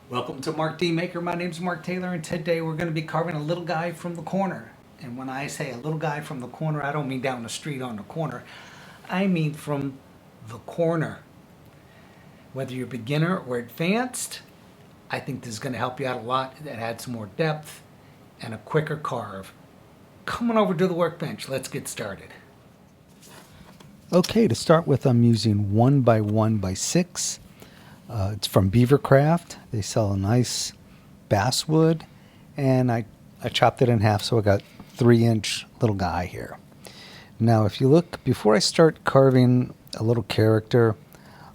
Welcome to Mark D. Maker. My name's Mark Taylor, and today we're going to be carving a little guy from the corner. And when I say a little guy from the corner, I don't mean down the street on the corner. I mean from the corner. Whether you're beginner or advanced, I think this is going to help you out a lot. It adds some more depth and a quicker carve. Come on over to the workbench. Let's get started. Okay, to start with, I'm using 1x1x6. It's from Beavercraft. They sell a nice basswood, and I chopped it in half, so I got 3-inch little guy here. Now, if you look, before I start carving a little character,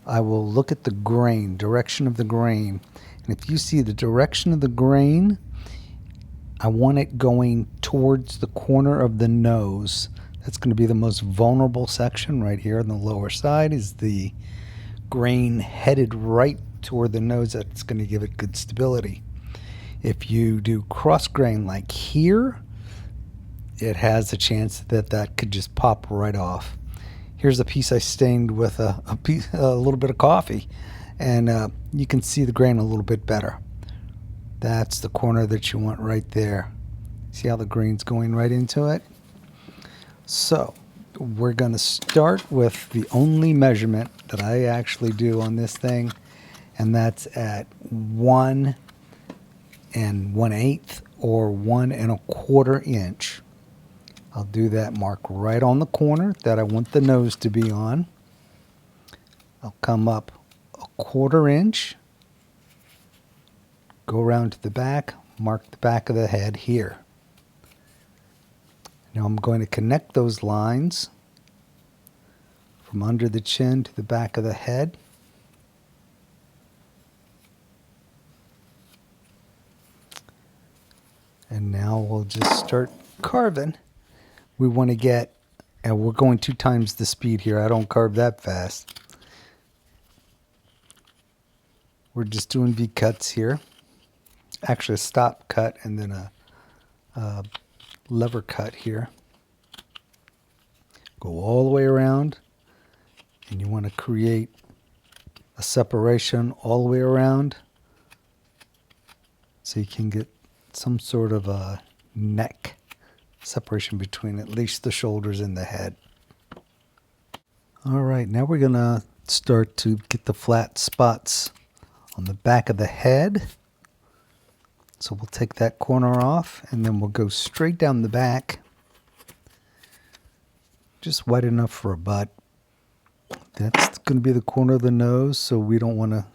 I will look at the grain, direction of the grain. And if you see the direction of the grain, I want it going towards the corner of the nose. That's going to be the most vulnerable section right here on the lower side is the grain headed right toward the nose. That's going to give it good stability. If you do cross grain like here, it has a chance that that could just pop right off. Here's a piece I stained with a little bit of coffee, and you can see the grain a little bit better. That's the corner that you want right there. See how the grain's going right into it? So we're going to start with the only measurement that I actually do on this thing, and that's at 1 1/8 or 1 1/4 inch. I'll do that mark right on the corner that I want the nose to be on. I'll come up 1/4 inch, go around to the back, mark the back of the head here. Now I'm going to connect those lines from under the chin to the back of the head. And now we'll just start carving. We want to get, and we're going 2 times the speed here. I don't carve that fast. We're just doing V cuts here. Actually a stop cut and then a lever cut here. Go all the way around, and you want to create a separation all the way around so you can get some sort of a neck separation between at least the shoulders and the head. All right, now we're going to start to get the flat spots on the back of the head. So we'll take that corner off, and then we'll go straight down the back, just wide enough for a butt. That's going to be the corner of the nose, so we don't want to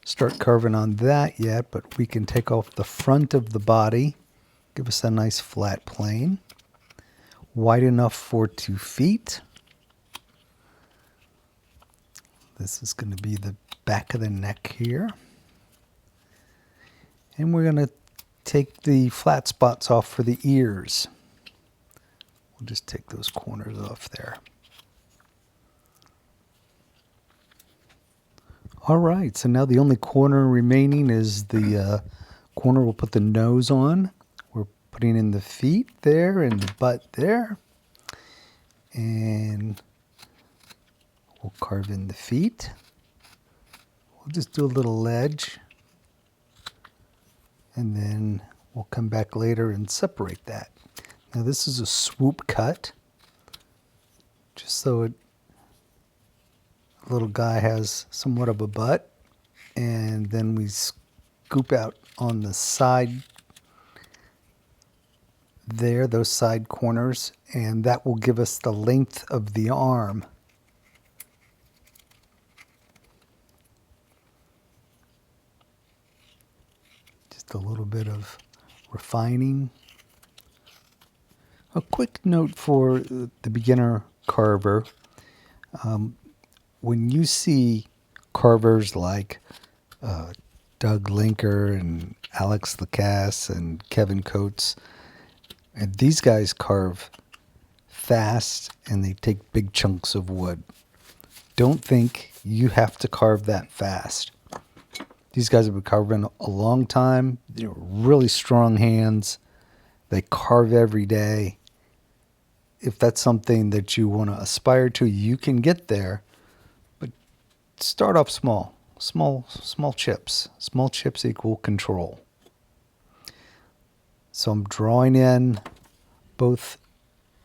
start carving on that yet, but we can take off the front of the body, give us a nice flat plane, wide enough for 2 feet. This is going to be the back of the neck here. And we're going to take the flat spots off for the ears. We'll just take those corners off there. All right, so now the only corner remaining is the corner we'll put the nose on. We're putting in the feet there and the butt there. And we'll carve in the feet. We'll just do a little ledge. And then we'll come back later and separate that. Now this is a swoop cut, just so the little guy has somewhat of a butt, and then we scoop out on the side there, those side corners, and that will give us the length of the arm. Just a little bit of refining. A quick note for the beginner carver. When you see carvers like Doug Linker and Alex Lacasse and Kevin Coates, and these guys carve fast and they take big chunks of wood. Don't think you have to carve that fast. These guys have been carving a long time. They're really strong hands. They carve every day. If that's something that you want to aspire to, you can get there. But start off small. small chips. Small chips equal control. So I'm drawing in both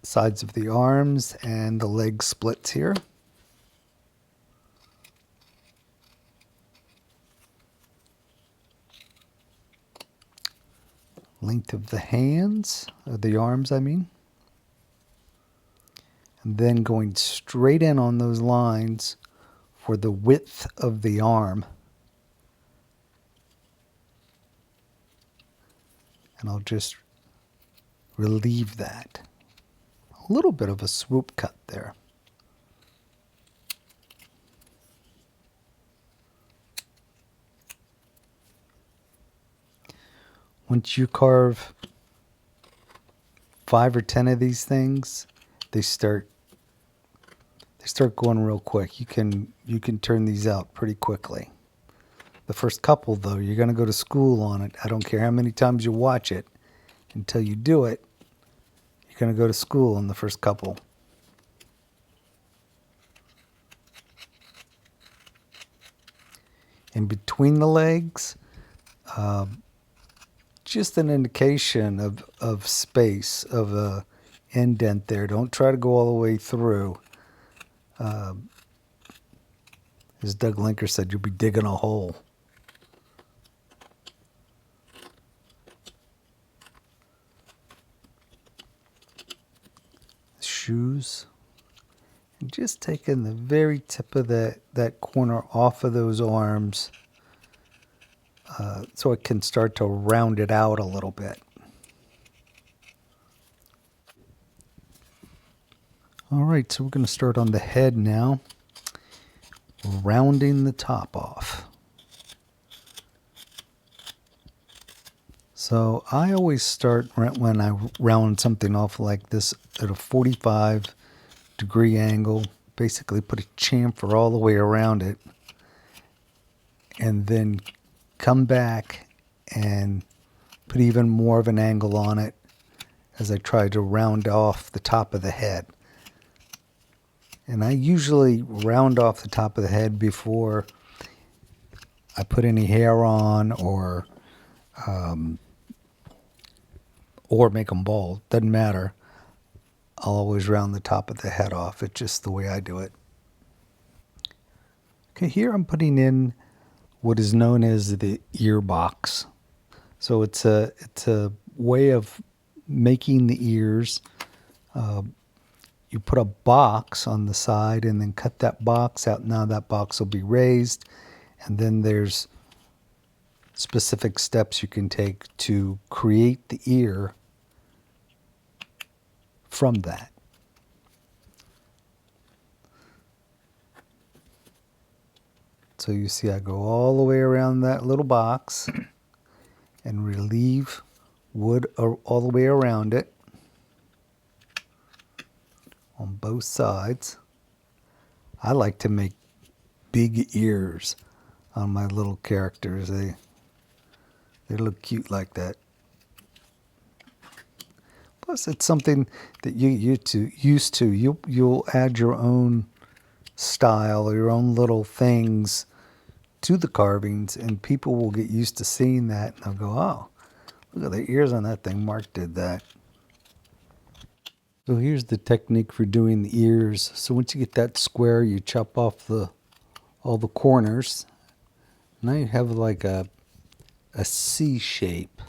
sides of the arms and the leg splits here. Length of the hands, or the arms I mean. And then going straight in on those lines for the width of the arm. And I'll just relieve that. A little bit of a swoop cut there. Once you carve 5 or 10 of these things, they start going real quick. You can turn these out pretty quickly. The first couple though, you're going to go to school on it. I don't care how many times you watch it, until you do it, you're going to go to school on the first couple. In between the legs, just an indication of space, of a indent there. Don't try to go all the way through. As Doug Linker said, you'll be digging a hole. Shoes. And just taking the very tip of that corner off of those arms so it can start to round it out a little bit. All right, so we're going to start on the head now, rounding the top off. So I always start when I round something off like this at a 45-degree angle, basically put a chamfer all the way around it, and then come back and put even more of an angle on it as I try to round off the top of the head. And I usually round off the top of the head before I put any hair on or make them bald. Doesn't matter. I'll always round the top of the head off. It's just the way I do it. Okay, here I'm putting in what is known as the ear box. So it's a way of making the ears. You put a box on the side and then cut that box out. Now that box will be raised, and then there's specific steps you can take to create the ear from that. So you see I go all the way around that little box and relieve wood all the way around it on both sides. I like to make big ears on my little characters. They look cute like that. Plus, it's something that you used to. You'll add your own style or your own little things to the carvings, and people will get used to seeing that, and they'll go, "Oh, look at the ears on that thing. Mark did that." So here's the technique for doing the ears. So once you get that square, you chop off all the corners. Now you have like a C shape.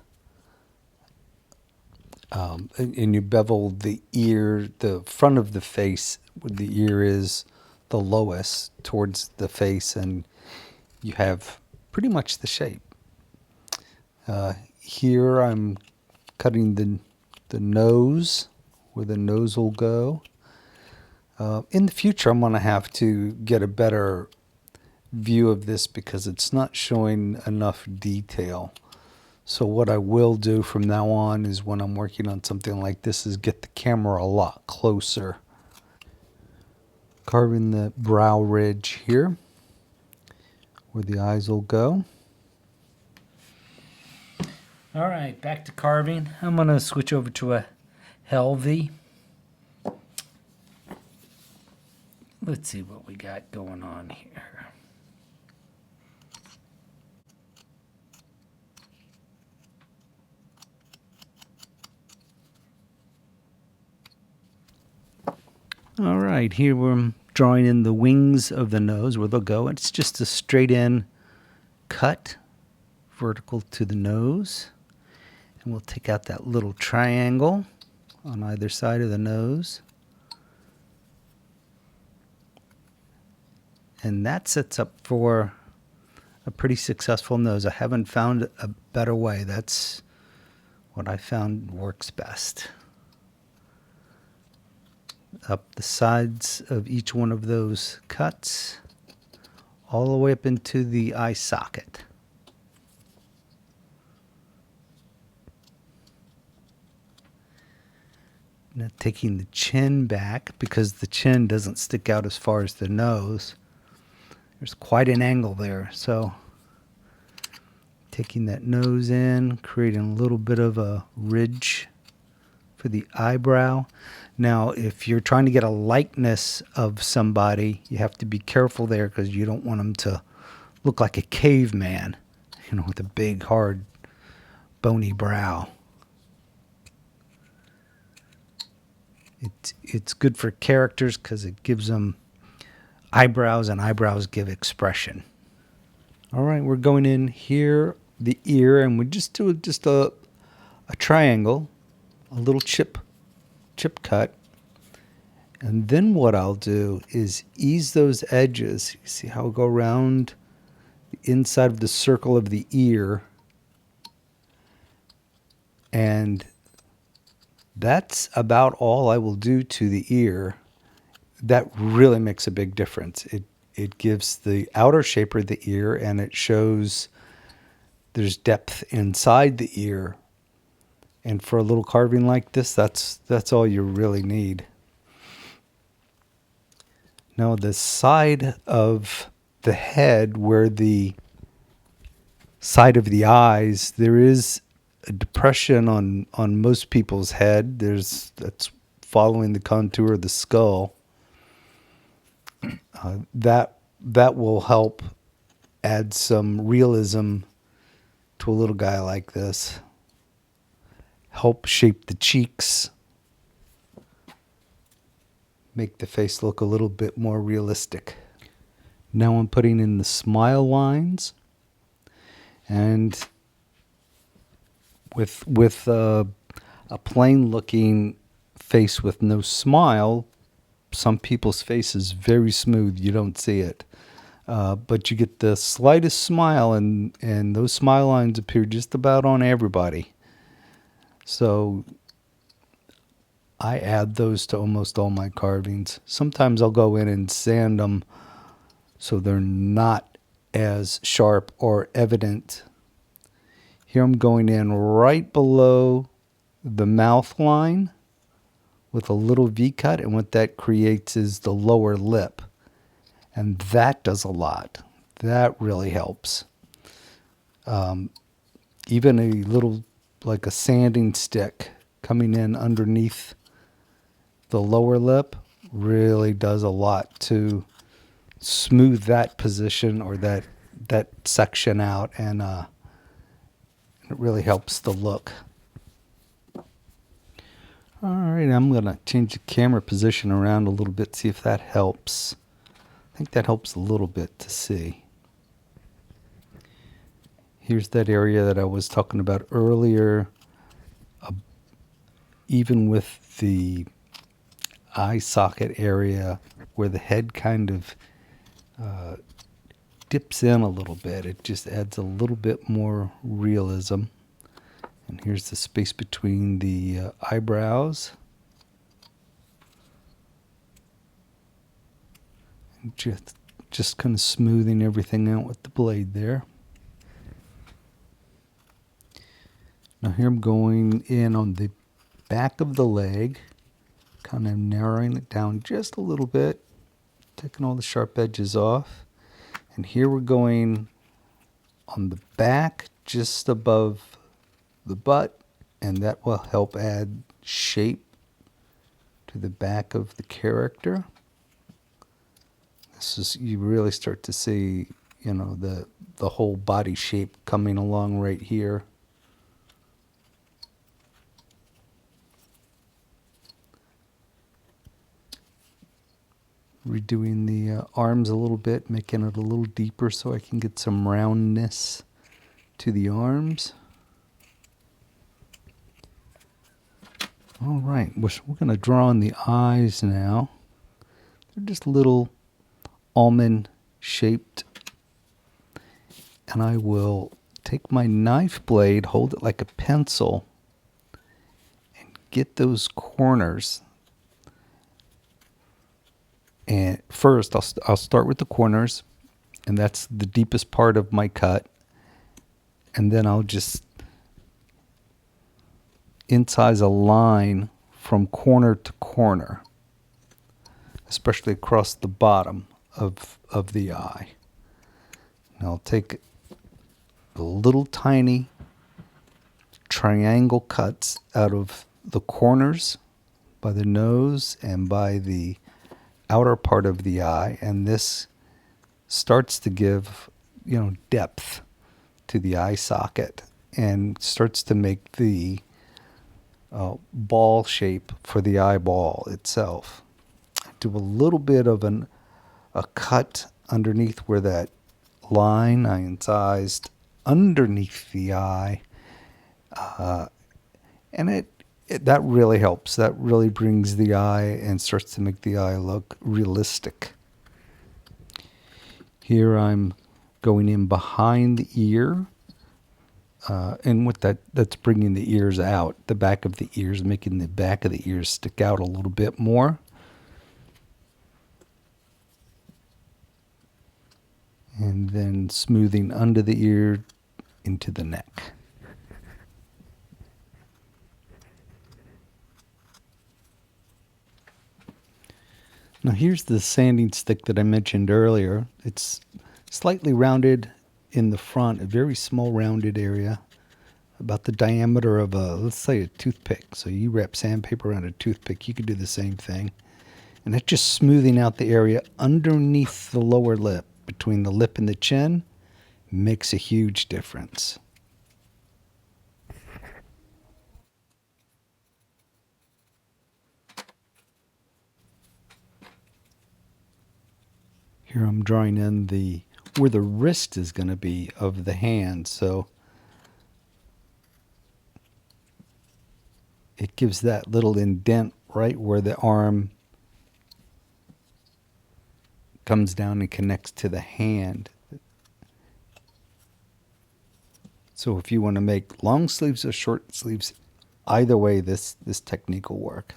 And you bevel the ear, the front of the face where the ear is the lowest towards the face, and you have pretty much the shape. Here I'm cutting the nose, where the nose will go. In the future, I'm going to have to get a better view of this because it's not showing enough detail. So what I will do from now on is when I'm working on something like this is get the camera a lot closer. Carving the brow ridge here, where the eyes will go. All right, back to carving. I'm going to switch over to a Helvy. Let's see what we got going on here. All right, here we're drawing in the wings of the nose where they'll go. It's just a straight in cut vertical to the nose. And we'll take out that little triangle on either side of the nose. And that sets up for a pretty successful nose. I haven't found a better way. That's what I found works best. Up the sides of each one of those cuts, all the way up into the eye socket. Now taking the chin back, because the chin doesn't stick out as far as the nose. There's quite an angle there, so taking that nose in, creating a little bit of a ridge for the eyebrow. Now, if you're trying to get a likeness of somebody, you have to be careful there because you don't want them to look like a caveman, with a big, hard, bony brow. It's good for characters because it gives them eyebrows, and eyebrows give expression. All right, we're going in here, the ear, and we just do a triangle, a little chip cut. And then what I'll do is ease those edges. You see how I'll go around the inside of the circle of the ear. And that's about all I will do to the ear. That really makes a big difference. It gives the outer shape of the ear, and it shows there's depth inside the ear. And for a little carving like this, that's all you really need. Now the side of the head, where the side of the eyes, there is a depression on most people's head. That's following the contour of the skull. That will help add some realism to a little guy like this. Help shape the cheeks. Make the face look a little bit more realistic. Now I'm putting in the smile lines. And with a plain looking face with no smile, some people's face is very smooth. You don't see it. But you get the slightest smile, and those smile lines appear just about on everybody. So I add those to almost all my carvings. Sometimes I'll go in and sand them so they're not as sharp or evident. Here I'm going in right below the mouth line with a little V-cut, and what that creates is the lower lip. And that does a lot. That really helps. Even a little, like a sanding stick coming in underneath the lower lip really does a lot to smooth that position or that section out, and it really helps the look. All right, I'm going to change the camera position around a little bit, see if that helps. I think that helps a little bit to see. Here's that area that I was talking about earlier. Even with the eye socket area where the head kind of dips in a little bit, it just adds a little bit more realism. And here's the space between the eyebrows. And just kind of smoothing everything out with the blade there. Now here I'm going in on the back of the leg, kind of narrowing it down just a little bit, taking all the sharp edges off. And here we're going on the back, just above the butt, and that will help add shape to the back of the character. This is, you really start to see, the whole body shape coming along right here. redoing the arms a little bit, making it a little deeper so I can get some roundness to the arms. All right, we're going to draw in the eyes now. They're just little almond shaped. And I will take my knife blade, hold it like a pencil, and get those corners. And first, I'll start with the corners, and that's the deepest part of my cut. And then I'll just incise a line from corner to corner, especially across the bottom of the eye. And I'll take the little tiny triangle cuts out of the corners by the nose and by the outer part of the eye, and this starts to give, depth to the eye socket and starts to make the ball shape for the eyeball itself. Do a little bit of a cut underneath where that line I incised underneath the eye, and that really helps. That really brings the eye and starts to make the eye look realistic. Here I'm going in behind the ear, and with that's bringing the ears out, the back of the ears, making the back of the ears stick out a little bit more. And then smoothing under the ear into the neck. Now here's the sanding stick that I mentioned earlier. It's slightly rounded in the front, a very small rounded area, about the diameter of let's say a toothpick. So you wrap sandpaper around a toothpick, you could do the same thing. And that's just smoothing out the area underneath the lower lip, between the lip and the chin, makes a huge difference. Here I'm drawing in where the wrist is going to be of the hand, so it gives that little indent right where the arm comes down and connects to the hand. So if you want to make long sleeves or short sleeves, either way this technique will work.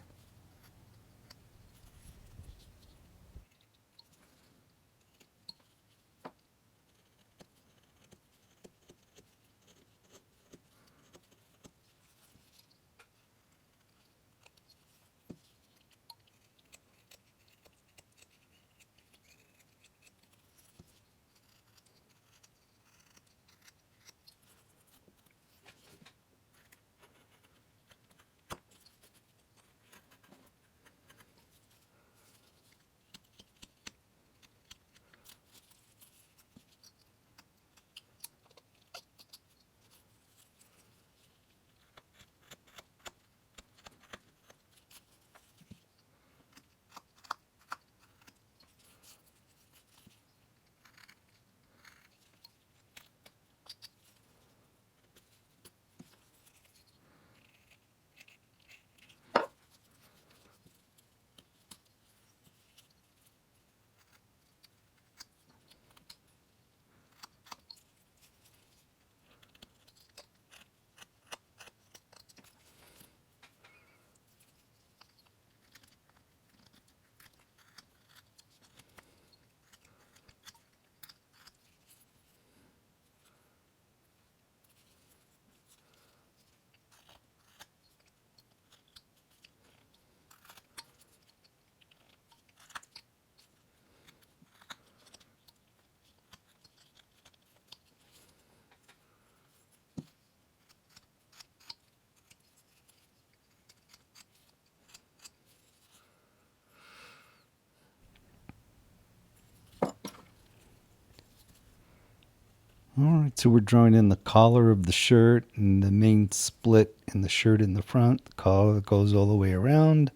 All right, so we're drawing in the collar of the shirt and the main split in the shirt in the front. The collar goes all the way around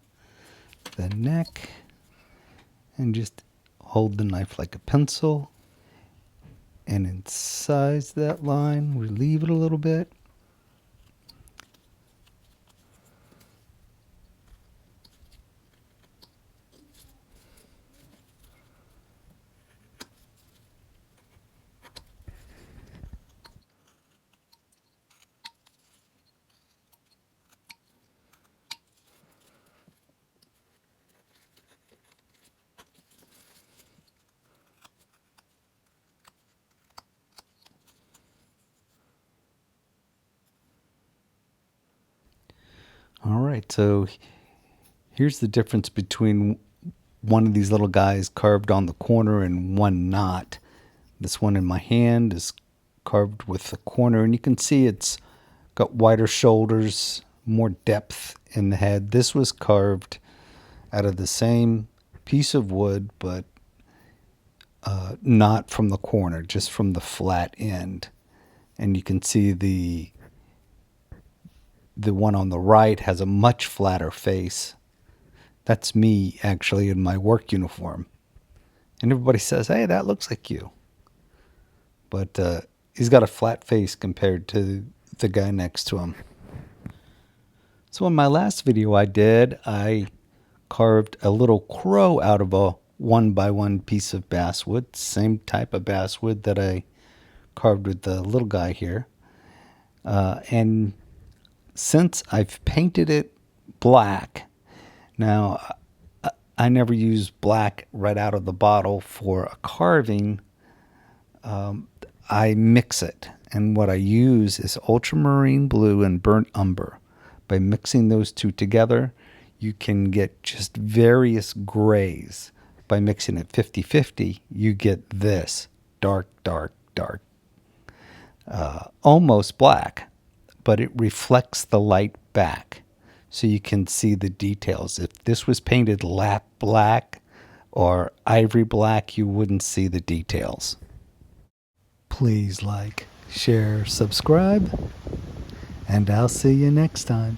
the neck and just hold the knife like a pencil and incise that line, relieve it a little bit. All right, so here's the difference between one of these little guys carved on the corner and one not. This one in my hand is carved with the corner, and you can see it's got wider shoulders, more depth in the head. This was carved out of the same piece of wood, but not from the corner, just from the flat end. And you can see the one on the right has a much flatter face. That's me, actually, in my work uniform. And everybody says, hey, that looks like you. But he's got a flat face compared to the guy next to him. So in my last video I carved a little crow out of a 1x1 piece of basswood. Same type of basswood that I carved with the little guy here. And since I've painted it black, now I never use black right out of the bottle for a carving. I mix it, and what I use is ultramarine blue and burnt umber. By mixing those two together, you can get just various grays. By mixing it 50-50, you get this dark, dark, dark, almost black, but it reflects the light back, so you can see the details. If this was painted lap black or ivory black, you wouldn't see the details. Please like, share, subscribe, and I'll see you next time.